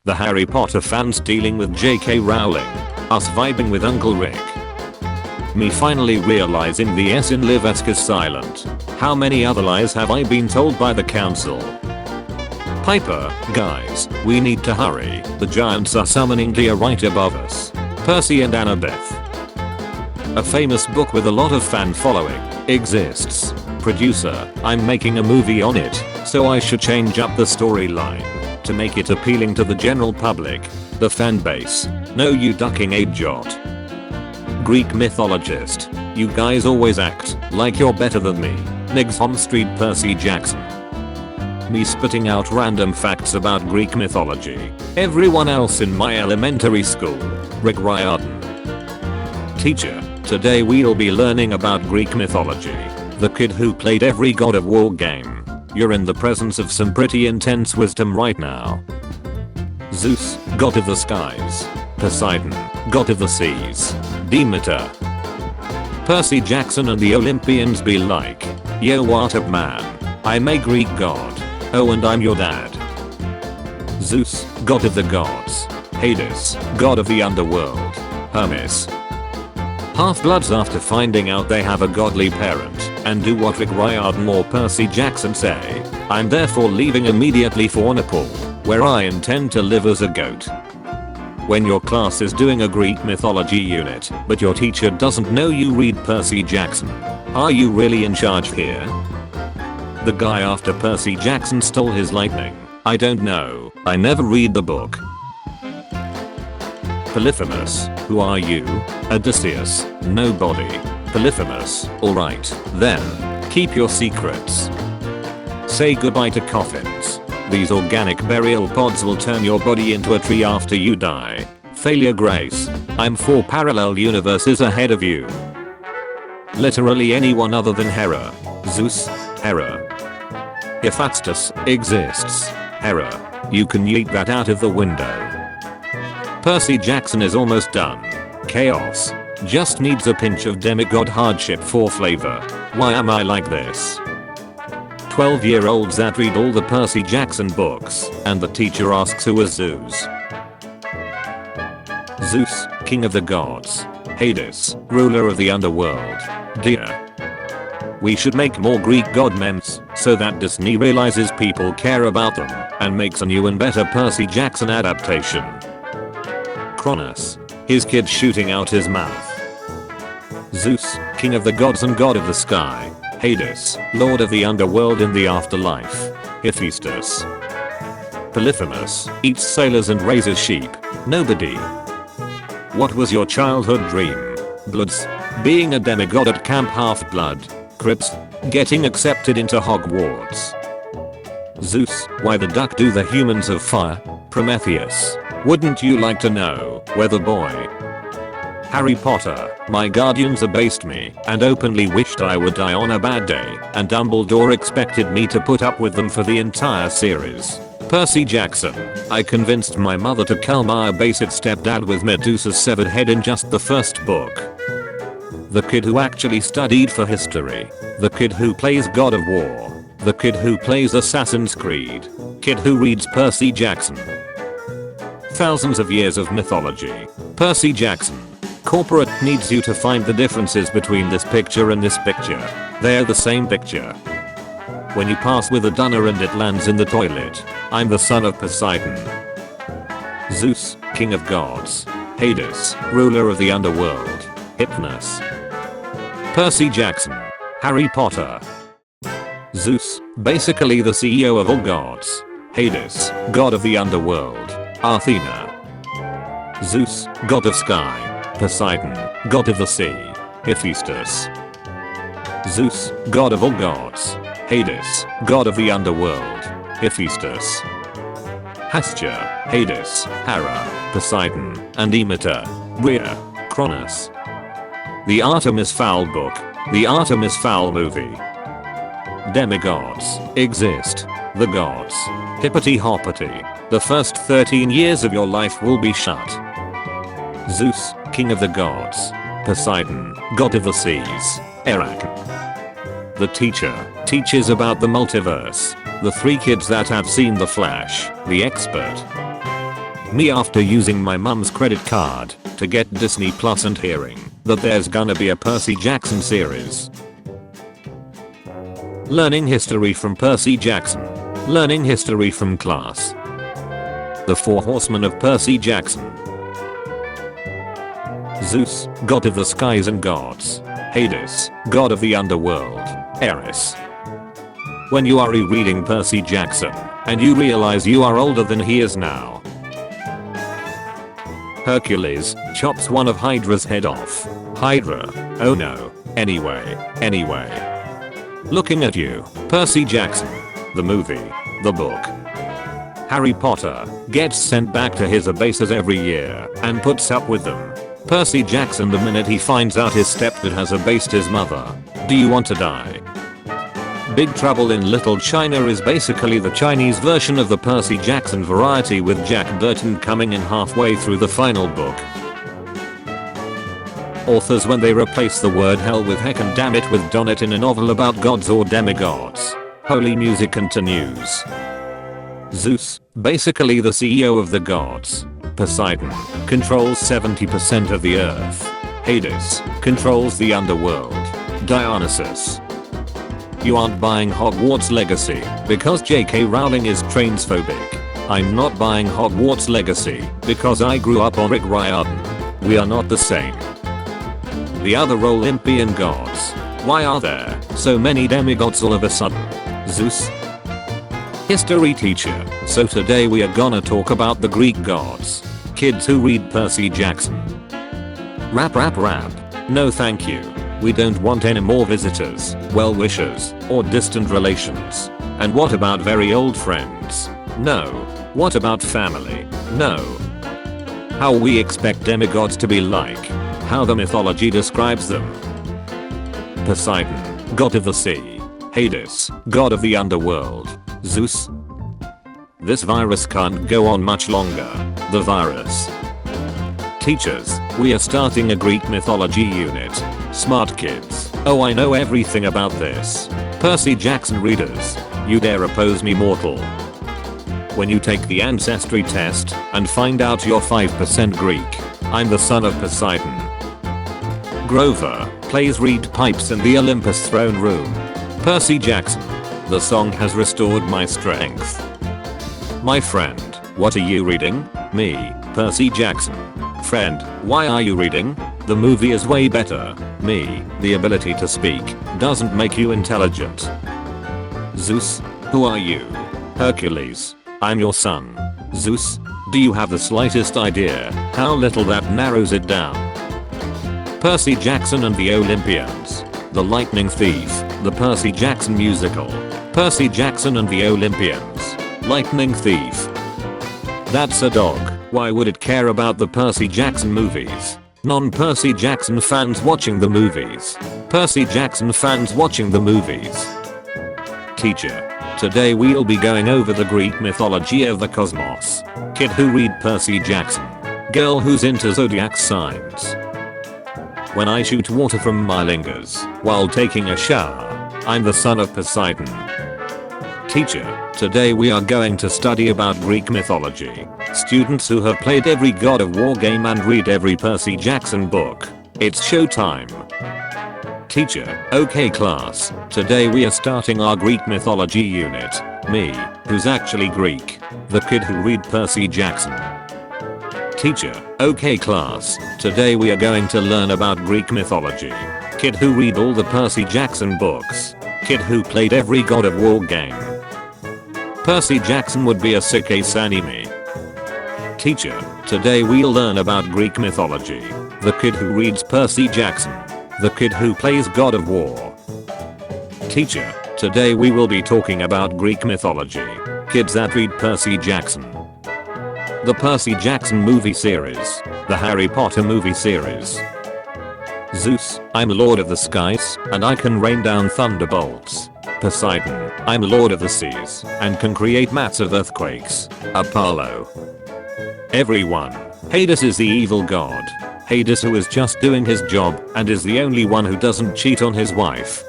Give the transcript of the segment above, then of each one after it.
The Harry Potter fans dealing with J.K. Rowling. Us vibing with Uncle Rick. Me finally realizing the S in Livesk is silent. How many other lies have I been told by the council? Piper, guys, we need to hurry. The giants are summoning deer right above us. Percy and Annabeth. A famous book with a lot of fan following exists. Producer, I'm making a movie on it, so I should change up the storyline to make it appealing to the general public. The fan base. No you ducking a jot. Greek mythologist. You guys always act like you're better than me. Nigs on street Percy Jackson. Me spitting out random facts about Greek mythology. Everyone else in my elementary school. Rick Riordan. Teacher, today we'll be learning about Greek mythology. The kid who played every God of War game. You're in the presence of some pretty intense wisdom right now. Zeus, god of the skies. Poseidon, god of the seas. Demeter. Percy Jackson and the Olympians be like, yo what up man, I'm a Greek god. Oh and I'm your dad. Zeus, god of the gods. Hades, god of the underworld. Hermes. Half-bloods after finding out they have a godly parent and do what Rick Riordan or Percy Jackson say, I'm therefore leaving immediately for Nepal, where I intend to live as a goat. When your class is doing a Greek mythology unit, but your teacher doesn't know you read Percy Jackson, are you really in charge here? The guy after Percy Jackson stole his lightning. I don't know, I never read the book. Polyphemus, who are you? Odysseus, nobody. Polyphemus, alright, then. Keep your secrets. Say goodbye to coffins. These organic burial pods will turn your body into a tree after you die. Failure Grace. I'm 4 parallel universes ahead of you. Literally anyone other than Hera. Zeus, Hera. Hephaestus exists. Hera. You can yeet that out of the window. Percy Jackson is almost done. Chaos. Just needs a pinch of demigod hardship for flavor. Why am I like this? 12-year-olds that read all the Percy Jackson books, and the teacher asks who is Zeus. Zeus, king of the gods. Hades, ruler of the underworld. Dear. We should make more Greek god memes, so that Disney realizes people care about them, and makes a new and better Percy Jackson adaptation. Cronus. His kid shooting out his mouth. Zeus, king of the gods and god of the sky. Hades, lord of the underworld in the afterlife. Hephaestus. Polyphemus, eats sailors and raises sheep. Nobody. What was your childhood dream? Bloods. Being a demigod at Camp Half-Blood. Crips. Getting accepted into Hogwarts. Zeus, why the duck do the humans of fire? Prometheus. Wouldn't you like to know, weather boy? Harry Potter, my guardians abased me and openly wished I would die on a bad day, and Dumbledore expected me to put up with them for the entire series. Percy Jackson, I convinced my mother to kill my abased stepdad with Medusa's severed head in just the first book. The kid who actually studied for history. The kid who plays God of War. The kid who plays Assassin's Creed. Kid who reads Percy Jackson. Thousands of years of mythology. Percy Jackson. Corporate needs you to find the differences between this picture and this picture. They're the same picture. When you pass with a dunner and it lands in the toilet, I'm the son of Poseidon. Zeus, king of gods. Hades, ruler of the underworld. Hypnos. Percy Jackson. Harry Potter. Zeus, basically the CEO of all gods. Hades, god of the underworld. Athena. Zeus, god of sky. Poseidon, god of the sea. Hephaestus. Zeus, god of all gods. Hades, god of the underworld. Hephaestus. Hestia, Hades, Hera, Poseidon, and Demeter. Rhea, Cronus. The Artemis Fowl book. The Artemis Fowl movie. Demigods exist. The gods. Hippity hoppity. The first 13 years of your life will be shut. Zeus, king of the gods. Poseidon, god of the seas. Erak. The teacher teaches about the multiverse. The 3 kids that have seen The Flash. The expert. Me after using my mum's credit card to get Disney Plus and hearing that there's gonna be a Percy Jackson series. Learning history from Percy Jackson. Learning history from class. The Four Horsemen of Percy Jackson. Zeus, god of the skies and gods. Hades, god of the underworld. Eris. When you are rereading Percy Jackson and you realize you are older than he is now. Hercules chops one of Hydra's head off. Hydra. Oh no. Anyway. Looking at you, Percy Jackson. The movie. The book. Harry Potter gets sent back to his abases every year and puts up with them. Percy Jackson the minute he finds out his stepdad has abased his mother. Do you want to die? Big Trouble in Little China is basically the Chinese version of the Percy Jackson variety, with Jack Burton coming in halfway through the final book. Authors when they replace the word hell with heck and damn it with donut in a novel about gods or demigods. Holy music continues. Zeus, basically the CEO of the gods. Poseidon controls 70% of the earth. Hades controls the underworld. Dionysus. You aren't buying Hogwarts Legacy because J.K. Rowling is transphobic. I'm not buying Hogwarts Legacy because I grew up on Rick Riordan. We are not the same. The other Olympian gods. Why are there so many demigods all of a sudden? Zeus. History teacher. So today we are gonna talk about the Greek gods. Kids who read Percy Jackson. Rap. No thank you. We don't want any more visitors, well-wishers, or distant relations. And what about very old friends? No. What about family? No. How we expect demigods to be like. How the mythology describes them. Poseidon, god of the sea. Hades, god of the underworld. Zeus. This virus can't go on much longer. The virus. Teachers, we are starting a Greek mythology unit. Smart kids. Oh, I know everything about this. Percy Jackson readers. You dare oppose me, mortal. When you take the ancestry test and find out you're 5% Greek, I'm the son of Poseidon. Grover plays reed pipes in the Olympus throne room. Percy Jackson. The song has restored my strength. My friend, what are you reading? Me, Percy Jackson. Friend, why are you reading? The movie is way better. Me, the ability to speak doesn't make you intelligent. Zeus, who are you? Hercules, I'm your son. Zeus, do you have the slightest idea how little that narrows it down? Percy Jackson and the Olympians. The Lightning Thief, the Percy Jackson musical. Percy Jackson and the Olympians. Lightning Thief. That's a dog. Why would it care about the Percy Jackson movies? Non-Percy Jackson fans watching the movies. Percy Jackson fans watching the movies. Teacher. Today we'll be going over the Greek mythology of the cosmos. Kid who read Percy Jackson. Girl who's into zodiac signs. When I shoot water from my lingers while taking a shower, I'm the son of Poseidon. Teacher. Today we are going to study about Greek mythology. Students who have played every God of War game and read every Percy Jackson book. It's showtime. Teacher. Okay class, today we are starting our Greek mythology unit. Me, who's actually Greek. The kid who read Percy Jackson. Teacher. Okay class, today we are going to learn about Greek mythology. Kid who read all the Percy Jackson books. Kid who played every God of War game. Percy Jackson would be a sick ace anime. Teacher. Today we'll learn about Greek mythology. The kid who reads Percy Jackson. The kid who plays God of War. Teacher. Today we will be talking about Greek mythology. Kids that read Percy Jackson. The Percy Jackson movie series. The Harry Potter movie series. Zeus, I'm Lord of the Skies, and I can rain down thunderbolts. Poseidon, I'm Lord of the Seas, and can create massive earthquakes. Apollo. Everyone. Hades is the evil god. Hades who is just doing his job and is the only one who doesn't cheat on his wife.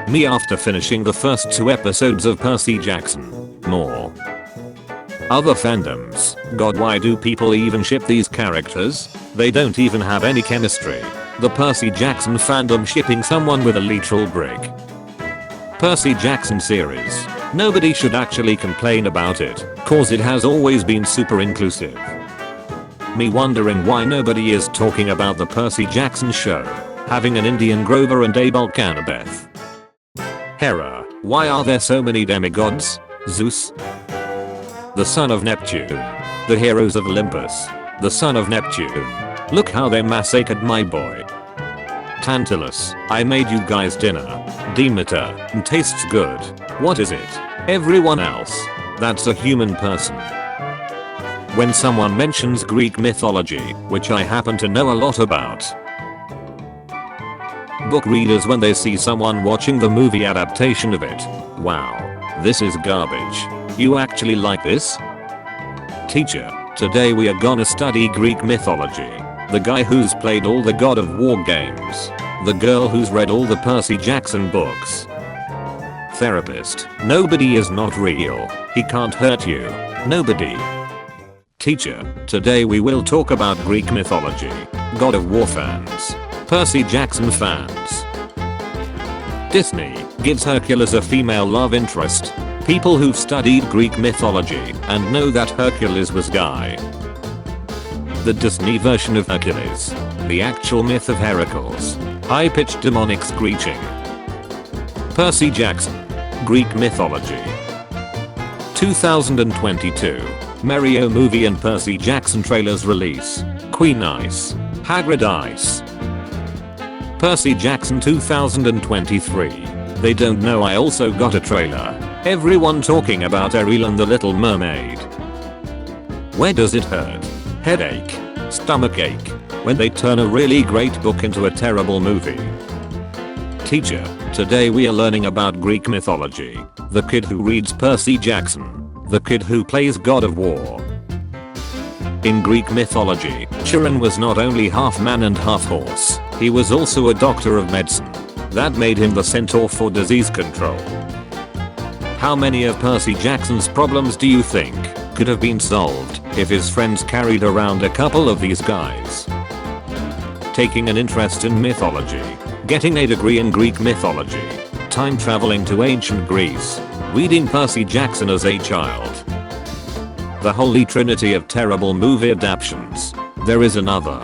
Me after finishing the first 2 episodes of Percy Jackson. More. Other fandoms. God, why do people even ship these characters? They don't even have any chemistry. The Percy Jackson fandom shipping someone with a literal brick. Percy Jackson series. Nobody should actually complain about it, cause it has always been super inclusive. Me wondering why nobody is talking about the Percy Jackson show, having an Indian Grover and a bulk Annabeth. Hera, why are there so many demigods? Zeus, the son of Neptune. The heroes of Olympus, the son of Neptune. Look how they massacred my boy. Tantalus, I made you guys dinner. Demeter, tastes good. What is it? Everyone else. That's a human person. When someone mentions Greek mythology, which I happen to know a lot about. Book readers, when they see someone watching the movie adaptation of it. Wow, this is garbage. You actually like this? Teacher, today we are gonna study Greek mythology. The guy who's played all the God of War games. The girl who's read all the Percy Jackson books. Therapist, nobody is not real. He can't hurt you. Nobody. Teacher, today we will talk about Greek mythology. God of War fans. Percy Jackson fans. Disney gives Hercules a female love interest. People who've studied Greek mythology and know that Hercules was Guy. The Disney version of Hercules. The actual myth of Heracles. High-pitched demonic screeching. Percy Jackson. Greek mythology. 2022. Mario movie and Percy Jackson trailers release. Queen Ice. Hagrid Ice. Percy Jackson 2023. They don't know I also got a trailer. Everyone talking about Ariel and the Little Mermaid. Where does it hurt? Headache. Stomachache. When they turn a really great book into a terrible movie. Teacher, today we are learning about Greek mythology. The kid who reads Percy Jackson. The kid who plays God of War. In Greek mythology, Chiron was not only half man and half horse, he was also a doctor of medicine. That made him the centaur for disease control. How many of Percy Jackson's problems do you think could have been solved if his friends carried around a couple of these guys? Taking an interest in mythology, getting a degree in Greek mythology, time traveling to ancient Greece, reading Percy Jackson as a child. The holy trinity of terrible movie adaptations. There is another.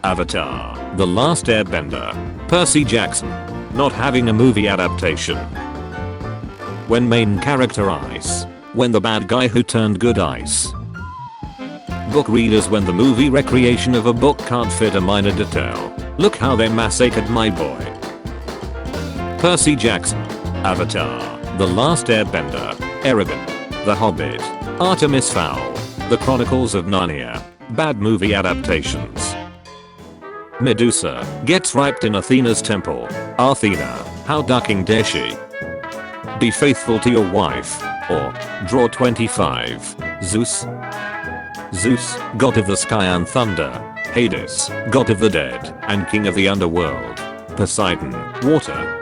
Avatar, The Last Airbender. Percy Jackson, not having a movie adaptation. When main character Ice. When the bad guy who turned good Ice. Book readers, when the movie recreation of a book can't fit a minor detail. Look how they massacred my boy. Percy Jackson. Avatar, The Last Airbender. Eragon, The Hobbit. Artemis Fowl. The Chronicles of Narnia. Bad movie adaptations. Medusa gets raped in Athena's temple. Athena, how ducking dare she? Be faithful to your wife. Or, draw 25. Zeus. Zeus, god of the sky and thunder. Hades, god of the dead and king of the underworld. Poseidon, water.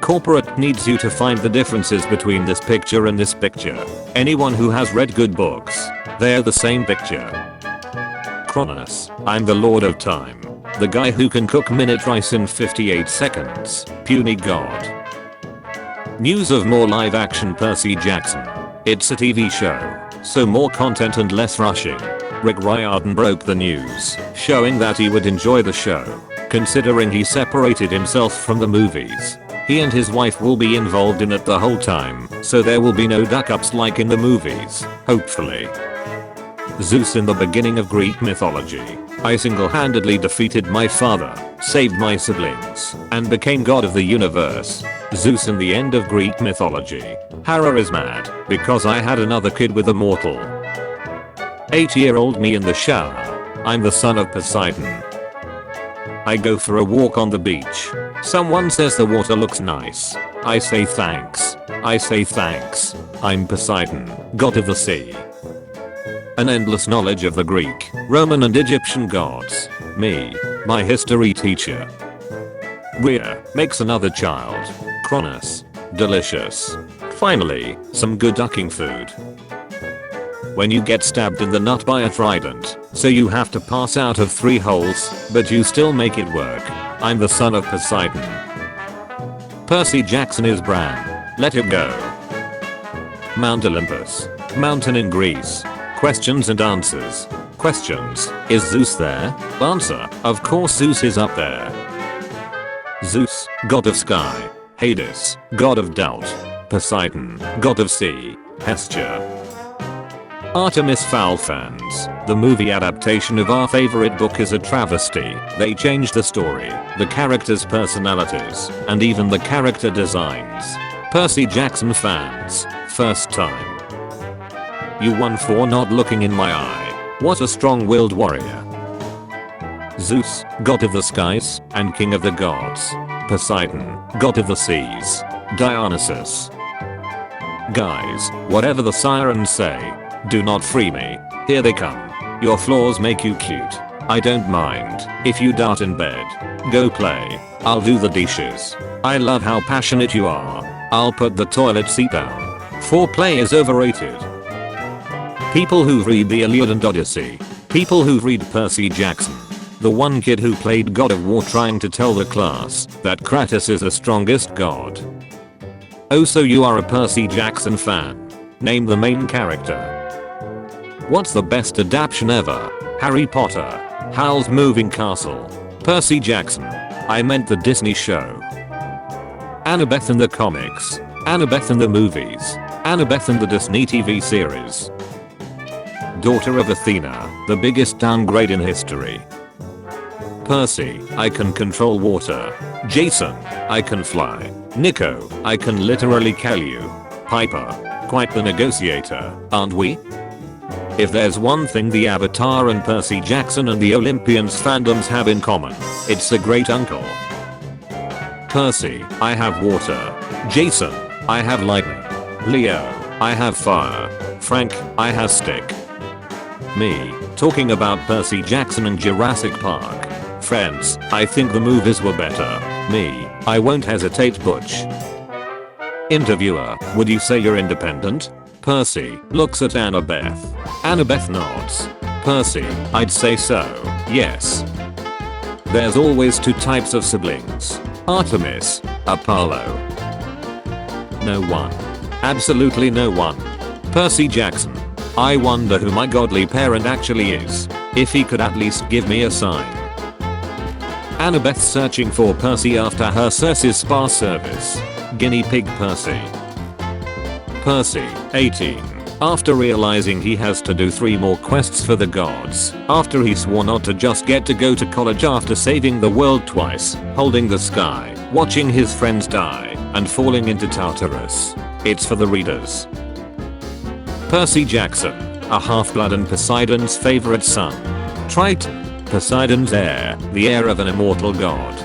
Corporate needs you to find the differences between this picture and this picture. Anyone who has read good books, they're the same picture. Kronos, I'm the lord of time. The guy who can cook minute rice in 58 seconds. Puny god. News of more live action Percy Jackson. It's a TV show, so more content and less rushing. Rick Riordan broke the news, showing that he would enjoy the show, considering he separated himself from the movies. He and his wife will be involved in it the whole time, so there will be no duck-ups like in the movies, hopefully. Zeus, in the beginning of Greek mythology. I single-handedly defeated my father, saved my siblings, and became god of the universe. Zeus, in the end of Greek mythology. Hera is mad because I had another kid with a mortal. 8-year-old me in the shower. I'm the son of Poseidon. I go for a walk on the beach. Someone says the water looks nice. I say thanks. I say thanks. I'm Poseidon, god of the sea. An endless knowledge of the Greek, Roman and Egyptian gods. Me, my history teacher. Rhea makes another child. Kronos, delicious. Finally, some good ducking food. When you get stabbed in the nut by a trident, so you have to pass out of 3 holes, but you still make it work. I'm the son of Poseidon. Percy Jackson is Bran. Let him go. Mount Olympus. Mountain in Greece. Questions and answers. Questions. Is Zeus there? Answer. Of course Zeus is up there. Zeus, god of sky. Hades, god of doubt. Poseidon, god of sea. Hestia. Artemis Fowl fans, the movie adaptation of our favorite book is a travesty. They changed the story, the characters' personalities, and even the character designs. Percy Jackson fans, first time. You won for not looking in my eye. What a strong-willed warrior. Zeus, god of the skies, and king of the gods. Poseidon, god of the seas. Dionysus. Guys, whatever the sirens say, do not free me. Here they come. Your flaws make you cute. I don't mind if you dart in bed. Go play. I'll do the dishes. I love how passionate you are. I'll put the toilet seat down. Foreplay is overrated. People who read the Iliad and Odyssey. People who read Percy Jackson. The one kid who played God of War trying to tell the class that Kratos is the strongest god. Oh, so you are a Percy Jackson fan. Name the main character. What's the best adaptation ever? Harry Potter. Howl's Moving Castle. Percy Jackson. I meant the Disney show. Annabeth in the comics. Annabeth in the movies. Annabeth in the Disney TV series. Daughter of Athena, the biggest downgrade in history. Percy, I can control water. Jason, I can fly. Nico, I can literally kill you. Piper, quite the negotiator, aren't we? If there's one thing the Avatar and Percy Jackson and the Olympians fandoms have in common, it's the great uncle. Percy, I have water. Jason, I have lightning. Leo, I have fire. Frank, I have stick. Me, talking about Percy Jackson and Jurassic Park. Friends, I think the movies were better. Me, I won't hesitate Butch. Interviewer, would you say you're independent? Percy looks at Annabeth. Annabeth nods. Percy, I'd say so, yes. There's always 2 types of siblings. Artemis, Apollo. No one. Absolutely no one. Percy Jackson. I wonder who my godly parent actually is. If he could at least give me a sign. Annabeth searching for Percy after her Circe's spa service. Guinea pig Percy. Percy, 18. After realizing he has to do 3 more quests for the gods, after he swore not to just get to go to college after saving the world twice, holding the sky, watching his friends die, and falling into Tartarus. It's for the readers. Percy Jackson, a half-blood and Poseidon's favorite son. Triton, Poseidon's heir, the heir of an immortal god.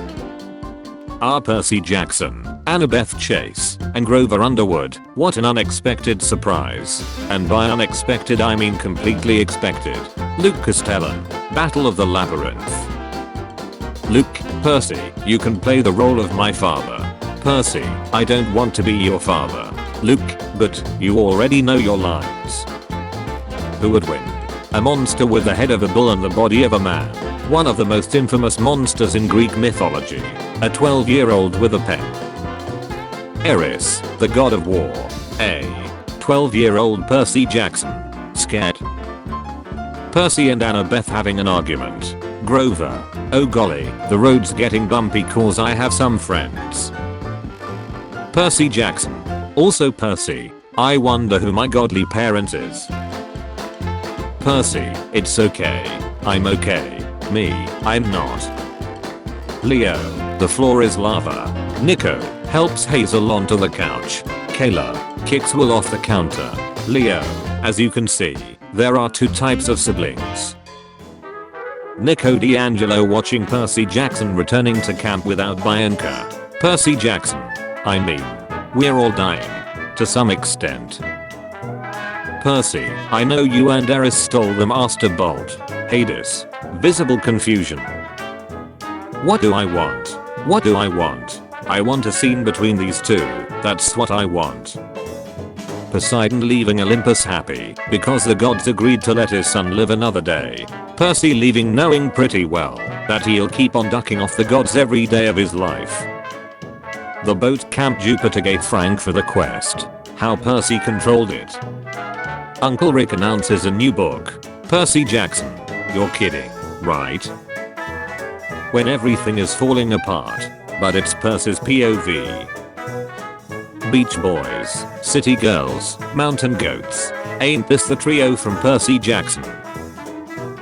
R. Percy Jackson, Annabeth Chase, and Grover Underwood. What an unexpected surprise. And by unexpected I mean completely expected. Luke Castellan, Battle of the Labyrinth. Luke, Percy, you can play the role of my father. Percy, I don't want to be your father. Luke, but you already know your lines. Who would win? A monster with the head of a bull and the body of a man. One of the most infamous monsters in Greek mythology. A 12-year-old with a pen. Eris, the god of war. A 12-year-old Percy Jackson. Scared. Percy and Annabeth having an argument. Grover. Oh golly, the road's getting bumpy cause I have some friends. Percy Jackson. Also Percy. I wonder who my godly parent is. Percy, it's okay. I'm okay. Me, I'm not. Leo, the floor is lava. Nico, helps Hazel onto the couch. Kayla, kicks Will off the counter. Leo, as you can see, there are 2 types of siblings. Nico D'Angelo watching Percy Jackson returning to camp without Bianca. Percy Jackson. I mean, we're all dying. To some extent. Percy, I know you and Eris stole the Master Bolt. Hades. Visible confusion. What do I want? What do I want? I want a scene between these 2, that's what I want. Poseidon leaving Olympus happy because the gods agreed to let his son live another day. Percy leaving knowing pretty well that he'll keep on ducking off the gods every day of his life. The boat Camp Jupiter gave Frank for the quest. How Percy controlled it. Uncle Rick announces a new book. Percy Jackson. You're kidding, right? When everything is falling apart, but it's Percy's POV. Beach Boys, City Girls, Mountain Goats. Ain't this the trio from Percy Jackson?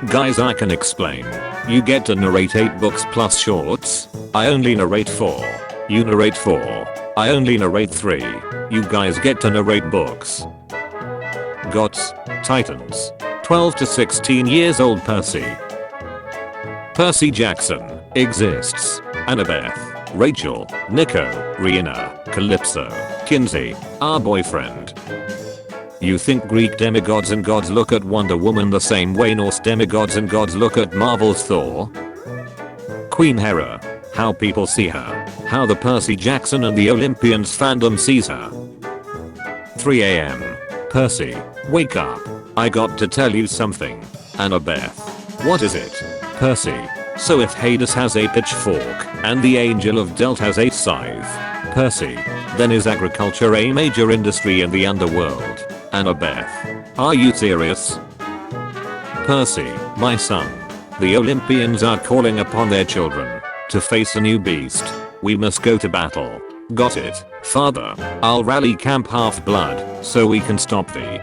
Guys, I can explain. You get to narrate 8 books plus shorts. I only narrate 4. You narrate 4. I only narrate 3. You guys get to narrate books. Gods, Titans. 12 to 16 years old Percy. Percy Jackson exists. Annabeth, Rachel, Nico, Rihanna, Calypso, Kinsey, our boyfriend. You think Greek demigods and gods look at Wonder Woman the same way Norse demigods and gods look at Marvel's Thor? Queen Hera. How people see her. How the Percy Jackson and the Olympians fandom sees her. 3 AM. Percy, wake up. I got to tell you something. Annabeth. What is it? Percy. So if Hades has a pitchfork and the Angel of Death has a scythe, Percy, then is agriculture a major industry in the underworld? Annabeth. Are you serious? Percy, my son. The Olympians are calling upon their children to face a new beast. We must go to battle. Got it, father. I'll rally Camp Half-Blood so we can stop the